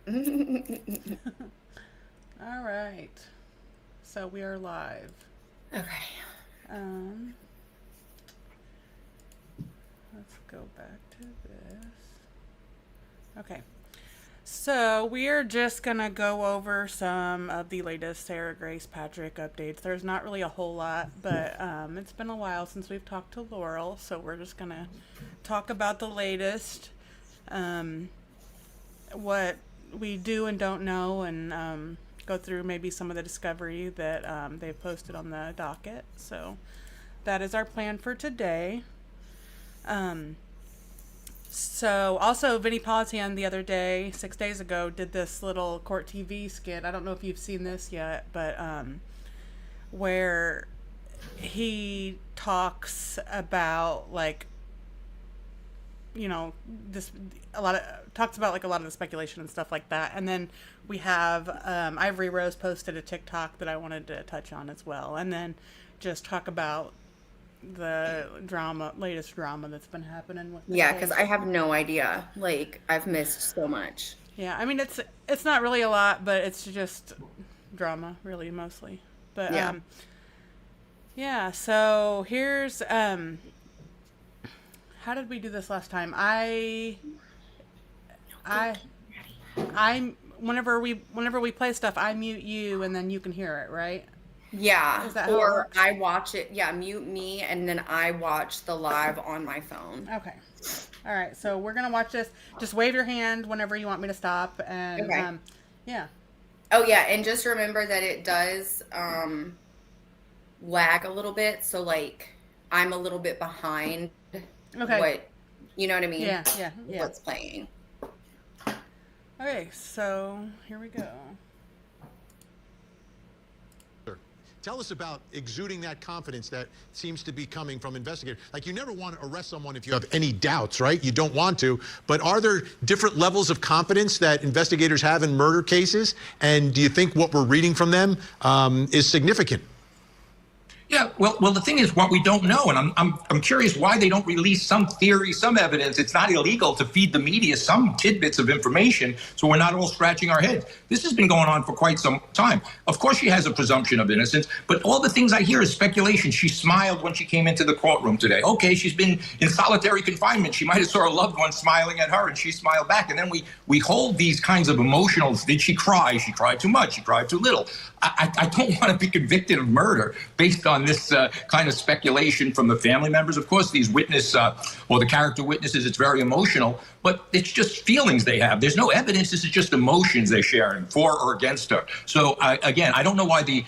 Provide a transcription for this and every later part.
All right. So we are live. Okay. Um, let's go back to this. Okay. So we are just gonna go over some of the latest Sarah Grace Patrick updates. There's not really a whole lot, but it's been a while since we've talked to Laurel, so we're just gonna talk about the latest, um, what we do and don't know, and go through maybe some of the discovery that they've posted on the docket. So that is our plan for today. Um, so also Vinnie Politan the other day, 6 days ago, did this little court TV skit. I don't know if you've seen this yet, but where he talks about like this a lot of talks about like a lot of the speculation and stuff like that, and then we have Ivory Rose posted a TikTok that I wanted to touch on as well, and then just talk about the latest drama that's been happening with the Yeah, because I case. have no idea. Like, I've missed so much. Yeah, I mean it's not really a lot, but it's just drama really mostly. But Yeah. yeah, so here's how did we do this last time? I I whenever we play stuff, I mute you and then you can hear it, right? Yeah. Is that how it Or works? I watch it. Yeah, mute me and then I watch the live on my phone. Okay. All right. So we're gonna watch this. Just wave your hand whenever you want me to stop, and Okay. yeah. Oh, yeah. And just remember that it does lag a little bit. So, like, I'm a little bit behind Okay. what, you know what I mean? Yeah. Yeah. Yeah. What's playing. Okay. So here we go. Tell us about exuding that confidence that seems to be coming from investigators. Like, you never want to arrest someone if you have any doubts, right? You don't want to. But are there different levels of confidence that investigators have in murder cases? And do you think what we're reading from them is significant? Yeah, well, the thing is, what we don't know, and I'm curious why they don't release some theory, some evidence. It's not illegal to feed the media some tidbits of information, so we're not all scratching our heads. This has been going on for quite some time. Of course, she has a presumption of innocence, but all the things I hear is speculation. She smiled when she came into the courtroom today. Okay, she's been in solitary confinement. She might have saw a loved one smiling at her, and she smiled back. And then we hold these kinds of emotional. Did she cry? She cried too much. She cried too little. I don't want to be convicted of murder based on this kind of speculation from the family members. Of course, these witness or the character witnesses, it's very emotional, but it's just feelings they have. There's no evidence. This is just emotions they're sharing for or against her. So again, I don't know why the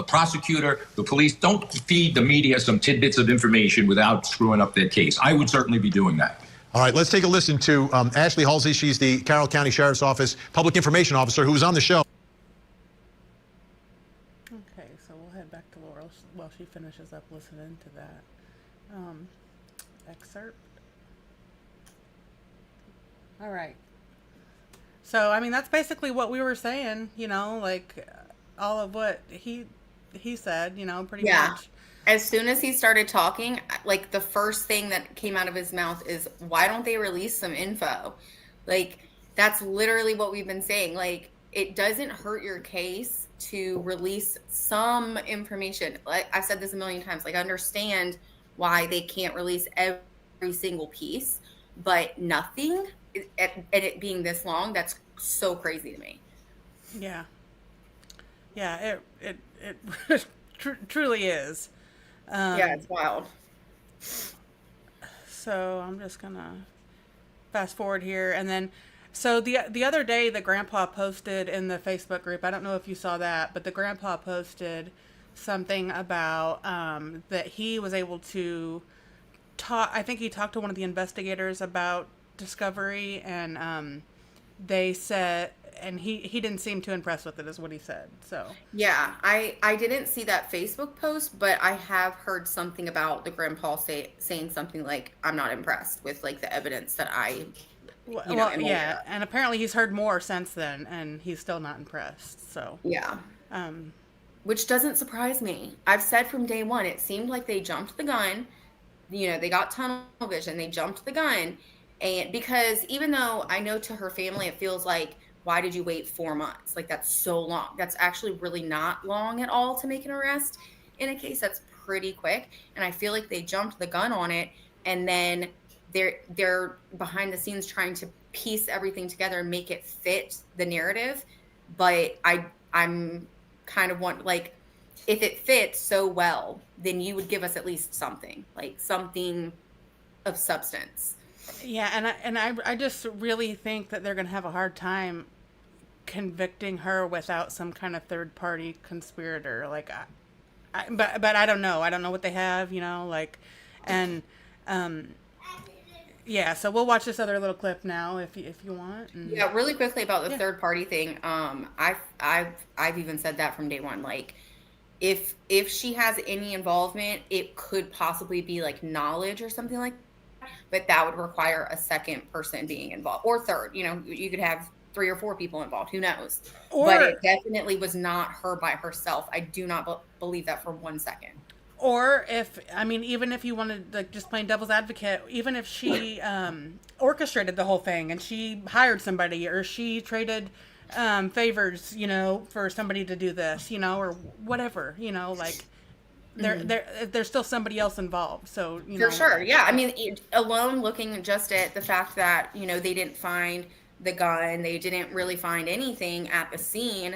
prosecutor, the police don't feed the media some tidbits of information without screwing up their case. I would certainly be doing that. All right, let's take a listen to Ashley Halsey. She's the Carroll County Sheriff's Office Public Information Officer who was on the show. Okay. So we'll head back to Laurel while she finishes up listening to that excerpt. All right. So I mean that's basically what we were saying. Like all of what he said. Pretty Yeah. much. As soon as he started talking, like the first thing that came out of his mouth is, why don't they release some info? Like, that's literally what we've been saying. Like, it doesn't hurt your case to release some information. Like, I've said this a million times. Like, I understand why they can't release every single piece, but nothing, and it being this long, that's so crazy to me. Yeah. Yeah. It truly is. Yeah, it's wild. So I'm just gonna fast forward here, and then so the other day the grandpa posted in the Facebook group. I don't know if you saw that, but the grandpa posted something about that he was able to talk. I think he talked to one of the investigators about discovery, and they said, and he didn't seem too impressed with it, is what he said. So Yeah, I didn't see that Facebook post, but I have heard something about the grandpa saying something like, "I'm not impressed with like the evidence that I, well, am aware yeah, of." and apparently he's heard more since then, and he's still not impressed. So Yeah, um, which doesn't surprise me. I've said from day one, it seemed like they jumped the gun. They got tunnel vision, they jumped the gun, and because even though I know to her family, it feels like why did you wait 4 months? Like, that's so long. That's actually really not long at all to make an arrest in a case. That's pretty quick. And I feel like they jumped the gun on it, and then they're behind the scenes trying to piece everything together and make it fit the narrative. But I'm kind of like, if it fits so well, then you would give us at least something, like something of substance. Yeah, and I just really think that they're going to have a hard time convicting her without some kind of third party conspirator. Like, but I don't know. I don't know what they have, like, and yeah. So we'll watch this other little clip now if you want. And... Yeah, really quickly about the third party thing. I've even said that from day one. Like, if she has any involvement, it could possibly be like knowledge or something like that, but that would require a second person being involved, or third. You could have 3 or 4 people involved. Who knows? But it definitely was not her by herself. I do not believe that for 1 second. Or even if you wanted, like, just playing devil's advocate, even if she orchestrated the whole thing and she hired somebody, or she traded favors, for somebody to do this, or whatever, like, there's still somebody else involved. So, For sure. Yeah. I mean, alone looking just at the fact that, they didn't find the gun, they didn't really find anything at the scene,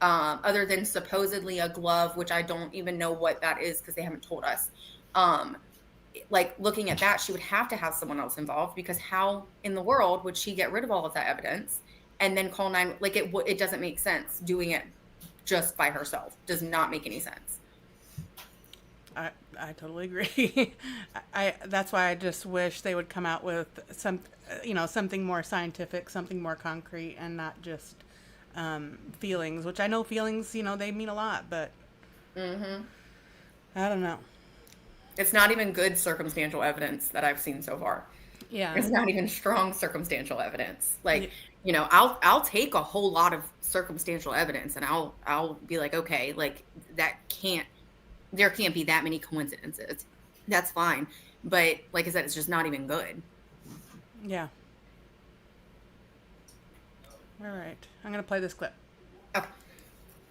other than supposedly a glove, which I don't even know what that is because they haven't told us. Like, looking at that, she would have to have someone else involved, because how in the world would she get rid of all of that evidence and then call 9? Like, it doesn't make sense. Doing it just by herself does not make any sense. I totally agree. That's why I just wish they would come out with something more scientific, something more concrete, and not just feelings, which I know feelings, they mean a lot, but I don't know. It's not even good circumstantial evidence that I've seen so far. Yeah. It's not even strong circumstantial evidence. Like, I'll take a whole lot of circumstantial evidence, and I'll be like, okay, like, there can't be that many coincidences. That's fine. But like I said, it's just not even good. Yeah. All right. I'm going to play this clip. Okay.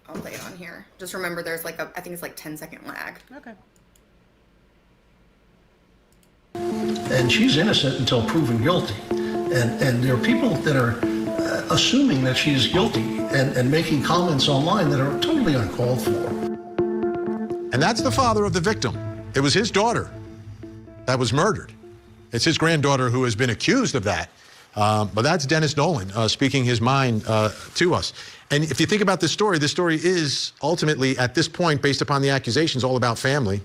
I'll play it on here. Just remember there's I think it's like 10-second lag. Okay. And she's innocent until proven guilty. And there are people that are assuming that she's guilty and making comments online that are totally uncalled for. And that's the father of the victim. It was his daughter that was murdered. It's his granddaughter who has been accused of that. But that's Dennis Nolan speaking his mind to us. And if you think about this story is ultimately, at this point, based upon the accusations, all about family.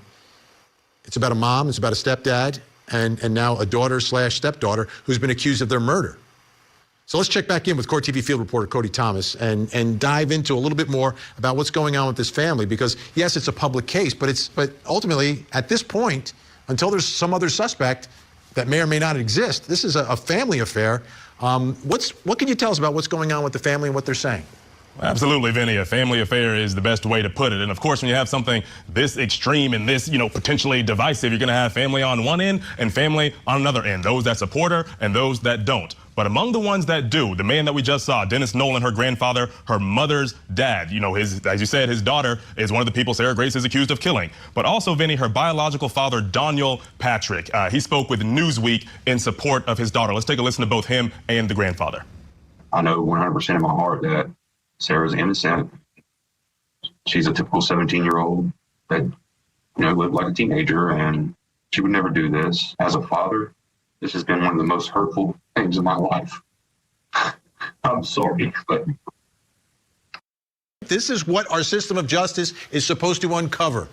It's about a mom, it's about a stepdad, and now a daughter/stepdaughter who's been accused of their murder. So let's check back in with Court TV field reporter Cody Thomas and dive into a little bit more about what's going on with this family, because yes, it's a public case, but ultimately at this point, until there's some other suspect that may or may not exist, this is a family affair. What can you tell us about what's going on with the family and what they're saying? Absolutely, Vinnie. A family affair is the best way to put it. And of course, when you have something this extreme and this, potentially divisive, you're going to have family on one end and family on another end, those that support her and those that don't. But among the ones that do, the man that we just saw, Dennis Nolan, her grandfather, her mother's dad, as you said, his daughter is one of the people Sarah Grace is accused of killing. But also, Vinnie, her biological father, Daniel Patrick. He spoke with Newsweek in support of his daughter. Let's take a listen to both him and the grandfather. I know 100% in my heart that Sarah's innocent. She's a typical 17-year-old that, lived like a teenager, and she would never do this. As a father, this has been one of the most hurtful things in my life. I'm sorry, but This is what our system of justice is supposed to uncover.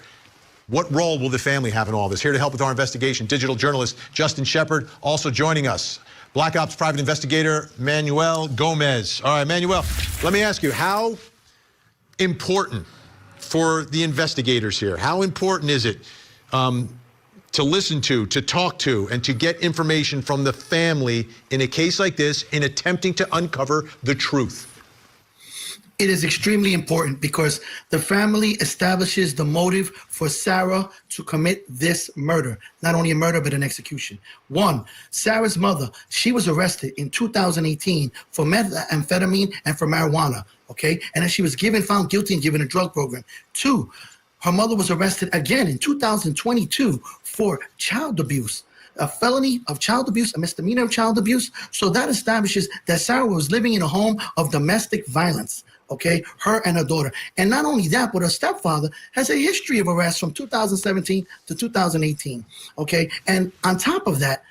What role will the family have in all this? Here to help with our investigation, digital journalist Justin Shepard, also joining us. Black Ops private investigator Manuel Gomez. All right, Manuel, let me ask you, how important for the investigators here, how important is it to listen to talk to, and to get information from the family in a case like this in attempting to uncover the truth? It is extremely important because the family establishes the motive for Sarah to commit this murder. Not only a murder, but an execution. One, Sarah's mother, she was arrested in 2018 for methamphetamine and for marijuana, okay? And then she was found guilty and given a drug program. Two, her mother was arrested again in 2022 for child abuse. A felony of child abuse, a misdemeanor of child abuse. So that establishes that Sarah was living in a home of domestic violence, okay? Her and her daughter. And not only that, but her stepfather has a history of arrests from 2017 to 2018, okay? And on top of that,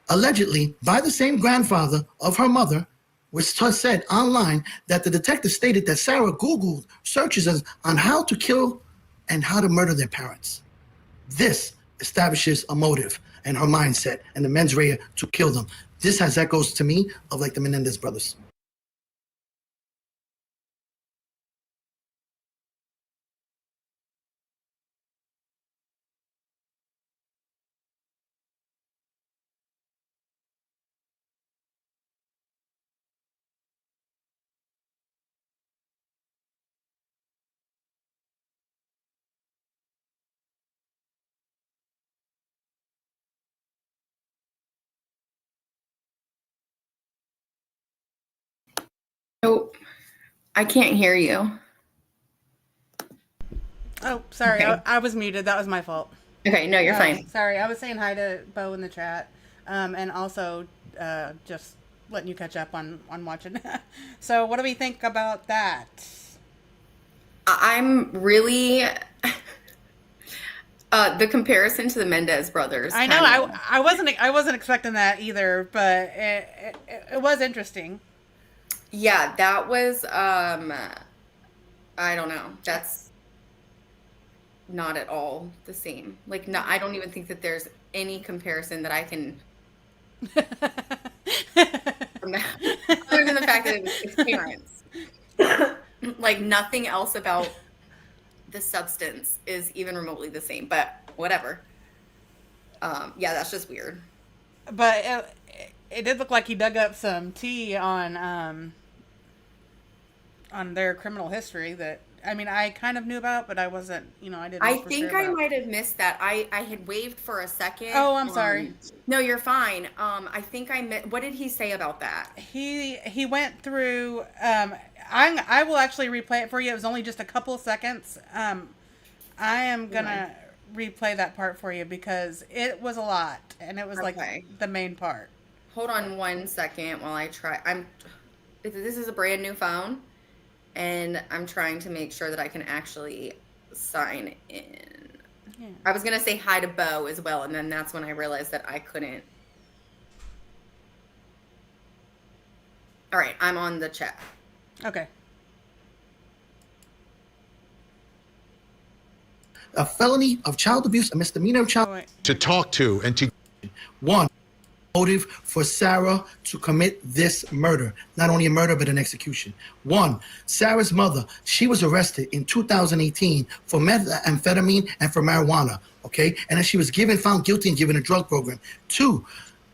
allegedly by the same grandfather of her mother, which said online that the detective stated that Sarah Googled searches on how to kill and how to murder their parents. This establishes a motive and her mindset and the mens rea to kill them. This has echoes to me of like the Menendez brothers. Oh, I can't hear you. Oh, sorry. Okay. I was muted. That was my fault. Okay, no, you're fine. Sorry. I was saying hi to Bo in the chat. And also just letting you catch up on watching. So what do we think about that? I'm really the comparison to the Mendez brothers. I know. I wasn't expecting that either, but it was interesting. Yeah, that was I don't know. That's not at all the same. Like, no, I don't even think that there's any comparison that I can from that, other than the fact that it's parents. Like, nothing else about the substance is even remotely the same, but whatever. Yeah, that's just weird. But it did look like he dug up some tea on their criminal history that, I mean, I kind of knew about, but I wasn't, I didn't know I for think sure I about. might have missed that. I had waved for a second. Oh, I'm sorry. No, you're fine. I think what did he say about that? He went through, I will actually replay it for you. It was only just a couple seconds. I am gonna replay that part for you because it was a lot, and it was like the main part. Hold on 1 second while I try. This is a brand new phone, and I'm trying to make sure that I can actually sign in. Yeah. I was gonna say hi to Bo as well, and then that's when I realized that I couldn't. All right, I'm on the chat. Okay. A felony of child abuse, a misdemeanor of child to talk to and to one motive for Sarah to commit this murder. Not only a murder, but an execution. One, Sarah's mother, she was arrested in 2018 for methamphetamine and for marijuana, okay? And then she was found guilty and given a drug program. Two,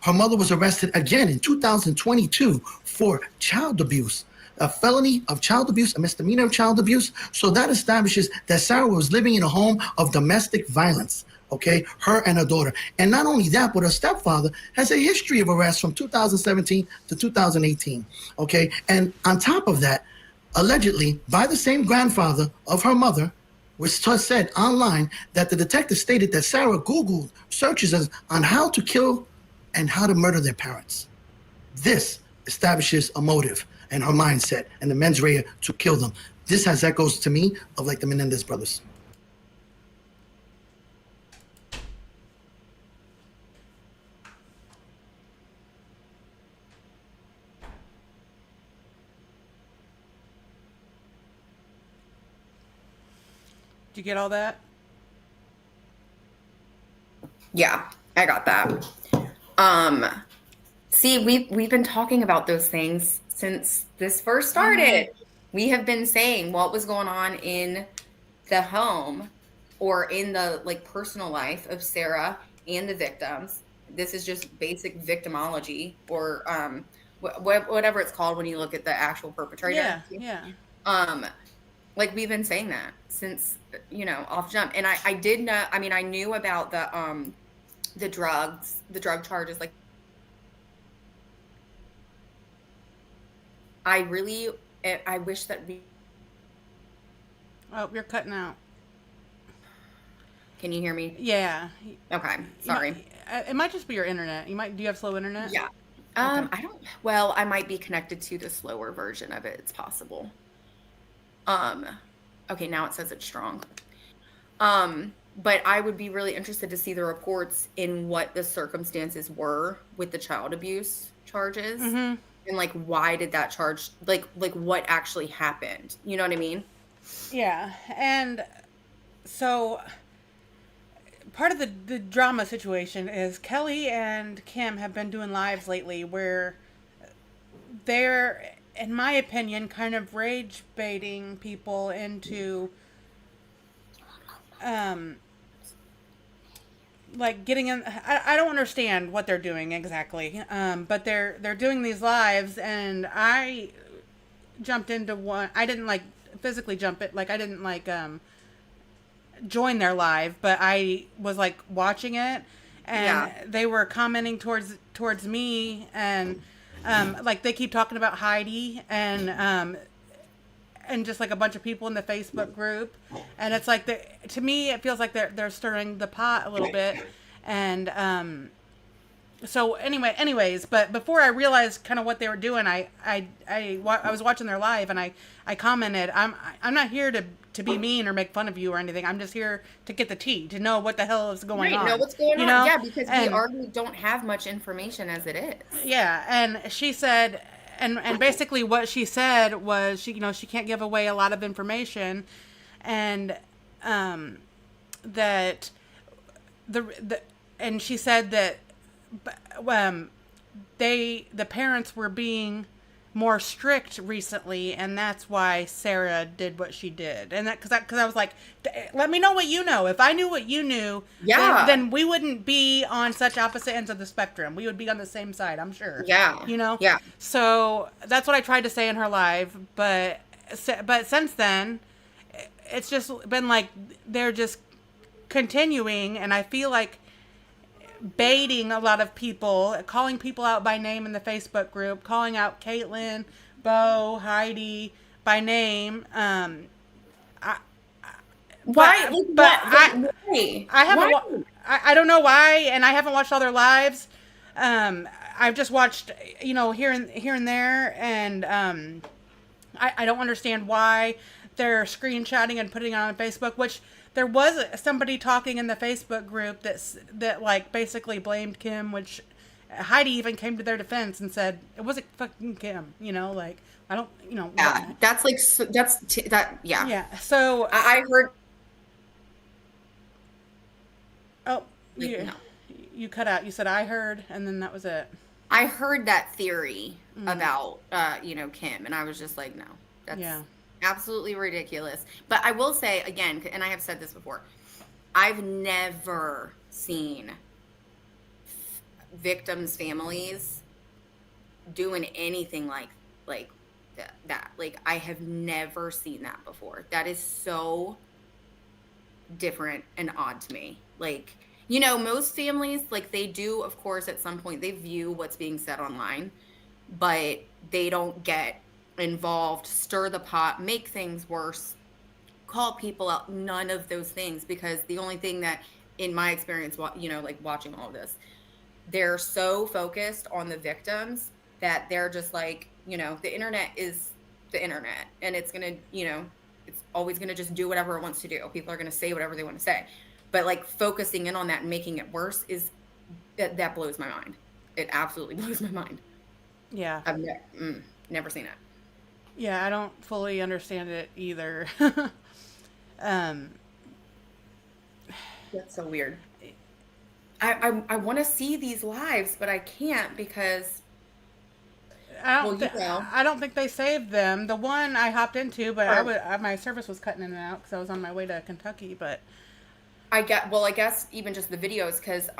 her mother was arrested again in 2022 for child abuse. A felony of child abuse, a misdemeanor of child abuse. So that establishes that Sarah was living in a home of domestic violence, okay? Her and her daughter. And not only that, but her stepfather has a history of arrests from 2017 to 2018, okay? And on top of that, allegedly by the same grandfather of her mother, which said online that the detective stated that Sarah Googled searches on how to kill and how to murder their parents. This establishes a motive and her mindset and the mens rea to kill them. This has echoes to me of like the Menendez brothers. Did you get all that? Yeah, I got that. See, we've been talking about those things since this first started. We have been saying what was going on in the home or in the personal life of Sarah and the victims. This is just basic victimology or whatever it's called when you look at the actual perpetrator. Yeah. Like we've been saying that since, off jump. And I did know, I mean, I knew about the drug charges. Like I wish that Oh, you're cutting out. can you hear me? Yeah. Okay. Sorry. It might just be your internet. Do you have slow internet? Yeah. I don't, well, I might be connected to the slower version of it. It's possible. Okay, now it says it's strong. But I would be really interested to see the reports in what the circumstances were with the child abuse charges, and like why did that charge, like what actually happened? You know what I mean? Yeah. And so part of the drama situation is Kelly and Kim have been doing lives lately where they're, in my opinion, kind of rage baiting people into like getting in. I don't understand what they're doing exactly, but they're doing these lives, and I jumped into one. I didn't like physically jump it, like I didn't like join their live, but I was like watching it, and they were commenting towards me, and like they keep talking about Heidi and just like a bunch of people in the Facebook group, and it's like to me it feels like they're stirring the pot a little bit, and so anyways, but before I realized kind of what they were doing, I was watching their live, and I commented, I'm not here to be mean or make fun of you or anything. I'm just here to get the tea, to know what the hell is going on. Know what's going on. Know? Yeah, because we already don't have much information as it is. Yeah, and she said, and basically what she said was she can't give away a lot of information, and that and she said that the parents were being more strict recently, and that's why Sarah did what she did. And that because I was like, let me know what you know. If I knew what you knew, then we wouldn't be on such opposite ends of the spectrum. We would be on the same side, I'm sure. Yeah. Yeah. So that's what I tried to say in her live, but since then, it's just been like they're just continuing, and I feel like baiting a lot of people, calling people out by name in the Facebook group, calling out Caitlyn, Bo, Heidi by name. Why? I haven't. I don't know why, and I haven't watched all their lives. I've just watched, here and there, and I don't understand why they're screenshotting and putting it on Facebook, which there was somebody talking in the Facebook group that like basically blamed Kim, which Heidi even came to their defense and said it wasn't fucking Kim, like I don't, Yeah, that's like that. Yeah. Yeah. So I heard. Oh, you cut out. You said I heard, and then that was it. I heard that theory about Kim, and I was just like, no, that's absolutely ridiculous. But I will say again, and I have said this before, I've never seen victims' families doing anything like that. Like I have never seen that before. That is so different and odd to me. Like, most families, like they do, of course, at some point they view what's being said online, but they don't get involved, stir the pot, make things worse, call people out, none of those things, because the only thing that, in my experience, like watching all of this, they're so focused on the victims that they're just like, the internet is the internet, and it's gonna, it's always gonna just do whatever it wants to do. People are gonna say whatever they want to say, but like focusing in on that and making it worse is that blows my mind. It absolutely blows my mind. Yeah, I've never seen it. Yeah, I don't fully understand it either. That's so weird. I want to see these lives, but I can't because I don't think they saved them. The one I hopped into, but my service was cutting in and out because I was on my way to Kentucky. But I guess even just the videos, because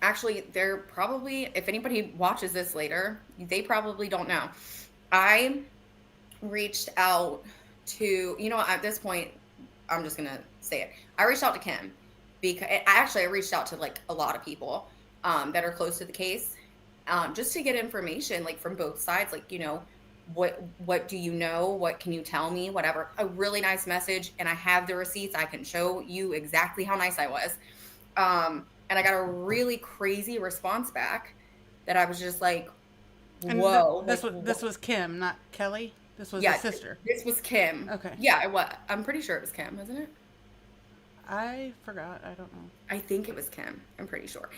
actually they're probably, if anybody watches this later, they probably don't know. I reached out to, you know, at this point, I'm just gonna say it. I reached out to Kim because I reached out to like a lot of people that are close to the case, just to get information like from both sides. Like, you know, what do you know? What can you tell me? Whatever. A really nice message, and I have the receipts. I can show you exactly how nice I was. And I got a really crazy response back that I was just like, And whoa. this was Kim, not Kelly. This was Yeah, the sister. this was Kim. Okay. Yeah, I'm pretty sure it was Kim, wasn't it? I forgot. I don't know. I think it was Kim. I'm pretty sure.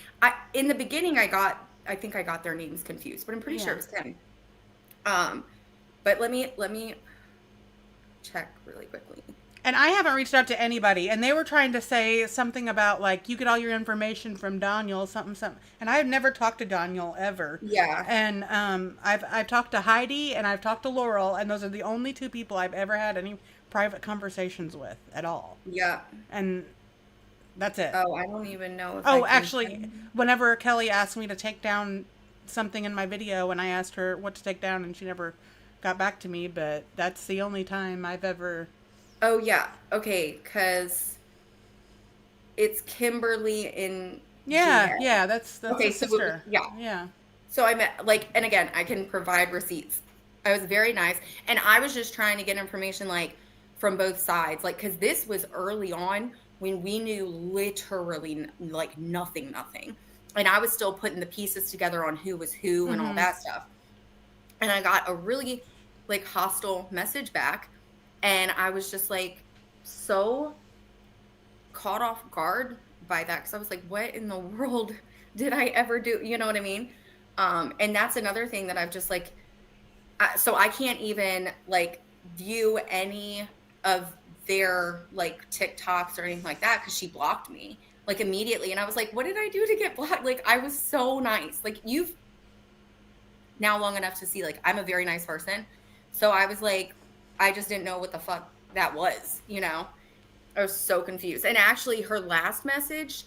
In the beginning I think I got their names confused, but I'm pretty sure it was Kim. But let me check really quickly. And I haven't reached out to anybody, and they were trying to say something about like you get all your information from Daniel, something, and I've never talked to Daniel ever. Yeah. And I've talked to Heidi and I've talked to Laurel, and those are the only two people I've ever had any private conversations with at all. Yeah. And that's it. Oh, I don't even know if Oh, actually, whenever Kelly asked me to take down something in my video, and I asked her what to take down, and she never got back to me, but that's the only time I've ever. Oh, yeah. Okay, because it's Kimberly in Yeah, GA. yeah, that's Okay, the so sister. yeah. Yeah. So I met, like, and again, I can provide receipts. I was very nice. And I was just trying to get information, like, from both sides. Like, because this was early on when we knew literally, like, nothing. And I was still putting the pieces together on who was who and all that stuff. And I got a really, like, hostile message back. And I was just, like, so caught off guard by that. Because I was like, what in the world did I ever do? You know what I mean? And that's another thing that I've just, like, so I can't even, like, view any of their, like, TikToks or anything like that because she blocked me, like, immediately. And I was like, what did I do to get blocked? Like, I was so nice. Like, you've now long enough to see, like, I'm a very nice person. So I was like, I just didn't know what the fuck that was, you know? I was so confused. And actually, her last message,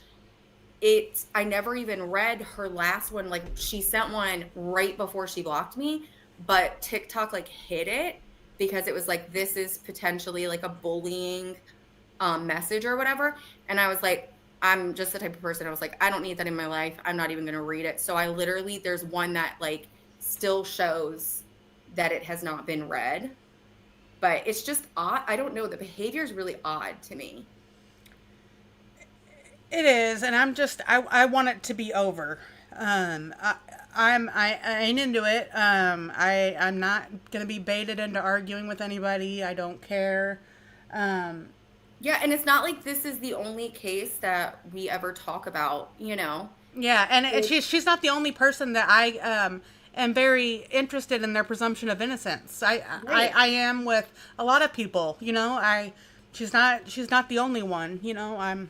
I never even read her last one. Like, she sent one right before she blocked me, but TikTok, like, hid it because it was like, this is potentially like a bullying message or whatever. And I was like, I'm just the type of person, I was like, I don't need that in my life. I'm not even going to read it. So I literally, there's one that, like, still shows that it has not been read. But it's just odd. I don't know. The behavior is really odd to me. It is, and I want it to be over. I ain't into it. I'm not gonna be baited into arguing with anybody. I don't care. Yeah, and it's not like this is the only case that we ever talk about, you know? Yeah, and she's not the only person that I am very interested in their presumption of innocence. I am with a lot of people, you know. She's not the only one, you know.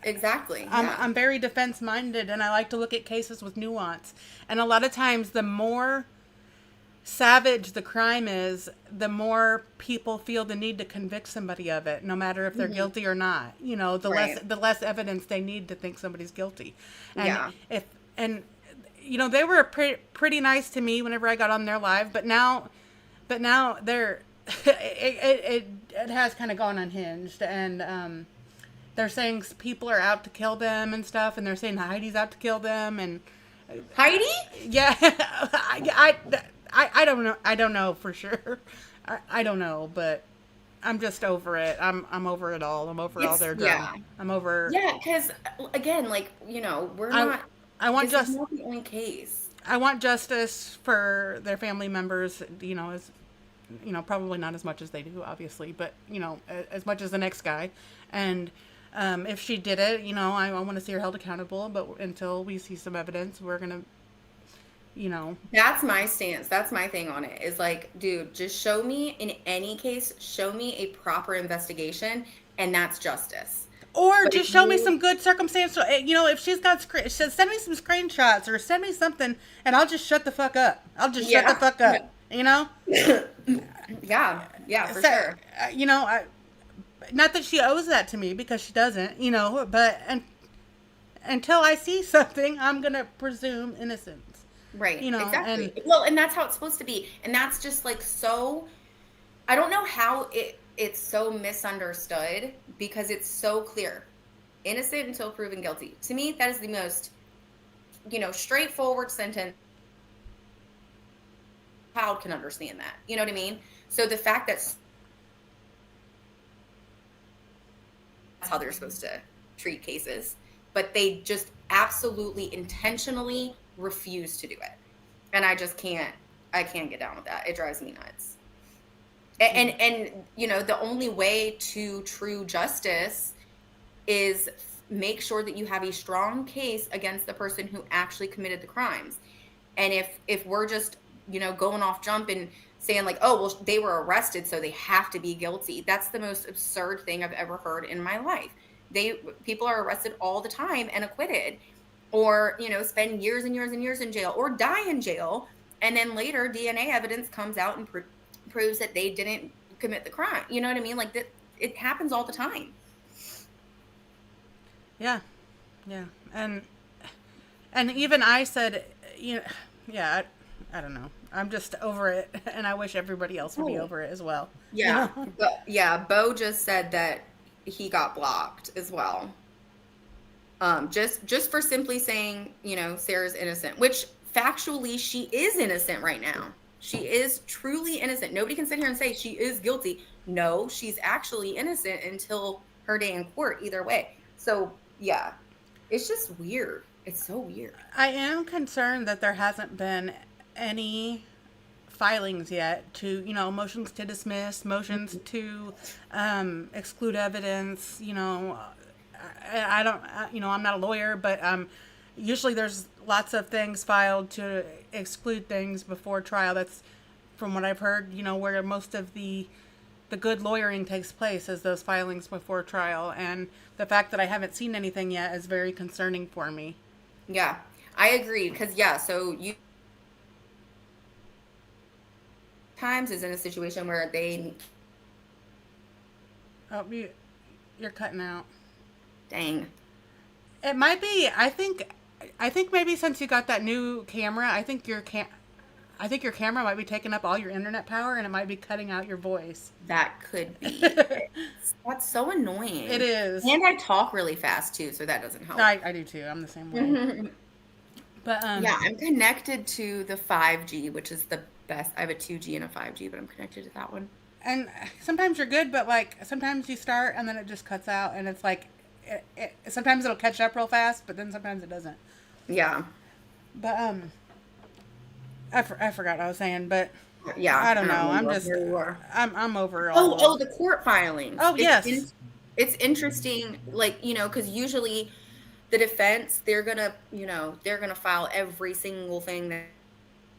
Exactly. I'm very defense minded, and I like to look at cases with nuance. And a lot of times, the more savage the crime is, the more people feel the need to convict somebody of it, no matter if they're guilty or not. You know, the less evidence they need to think somebody's guilty. And you know, they were pretty nice to me whenever I got on their live, but now they're it has kind of gone unhinged, and they're saying people are out to kill them and stuff, and they're saying Heidi's out to kill them, and Heidi? Yeah, I don't know. I don't know for sure. I don't know, but I'm just over it. I'm over it all. I'm over all their drama. Yeah. I'm over. Yeah, because again, like, you know, we're not. I want this is not the only case. I want justice for their family members. You know, probably not as much as they do, obviously, but you know, as much as the next guy. And if she did it, you know, I want to see her held accountable. But until we see some evidence, we're gonna, you know. That's my stance. That's my thing on it. Is like, dude, just show me, in any case, show me a proper investigation, and that's justice. Or just show me some good circumstantial, you know, if she's got, send me some screenshots or send me something, and I'll just shut the fuck up. I'll just shut the fuck up, you know? Yeah, for sure. You know, not that she owes that to me, because she doesn't, you know, but until I see something, I'm going to presume innocence. Right, you know, exactly. And well, and that's how it's supposed to be. And that's just, like, so I don't know how it's so misunderstood because it's so clear. Innocent until proven guilty. To me, that is the most, straightforward sentence. Child can understand that. You know what I mean? So the fact that that's how they're supposed to treat cases, but they just absolutely intentionally refuse to do it. And I can't get down with that. It drives me nuts. And the only way to true justice is make sure that you have a strong case against the person who actually committed the crimes. And if we're just, going off jump and saying like, oh, well, they were arrested, so they have to be guilty. That's the most absurd thing I've ever heard in my life. People are arrested all the time and acquitted, or, spend years and years and years in jail or die in jail. And then later DNA evidence comes out and proves that they didn't commit the crime. You know what I mean? Like that, it happens all the time. Yeah. And even I said, I don't know. I'm just over it, and I wish everybody else would be over it as well. Yeah. But yeah, Bo just said that he got blocked as well. Just for simply saying, Sarah's innocent, which factually she is innocent right now. She is truly innocent. Nobody can sit here and say she is guilty. No, she's actually innocent until her day in court, either way. So yeah, it's just weird. It's so weird. I am concerned that there hasn't been any filings yet to, motions to dismiss, motions to exclude evidence. I don't, I'm not a lawyer, but usually there's lots of things filed to exclude things before trial. That's from what I've heard, where most of the good lawyering takes place is those filings before trial. And the fact that I haven't seen anything yet is very concerning for me. Yeah, I agree. Because, so you times is in a situation where they... Oh, you're cutting out. Dang. It might be, I think maybe since you got that new camera, I think your camera might be taking up all your internet power, and it might be cutting out your voice. That could be. That's so annoying. It is. And I talk really fast too, so that doesn't help. I do too. I'm the same way. But yeah, I'm connected to the 5G, which is the best. I have a 2G and a 5G, but I'm connected to that one. And sometimes you're good, but like sometimes you start and then it just cuts out, and it's like sometimes it'll catch up real fast, but then sometimes it doesn't. Yeah. But I forgot what I was saying, but yeah, I don't know. I'm just I'm over all. Oh, the court filings. Oh, yes. It's interesting, like, because usually the defense, they're gonna file every single thing that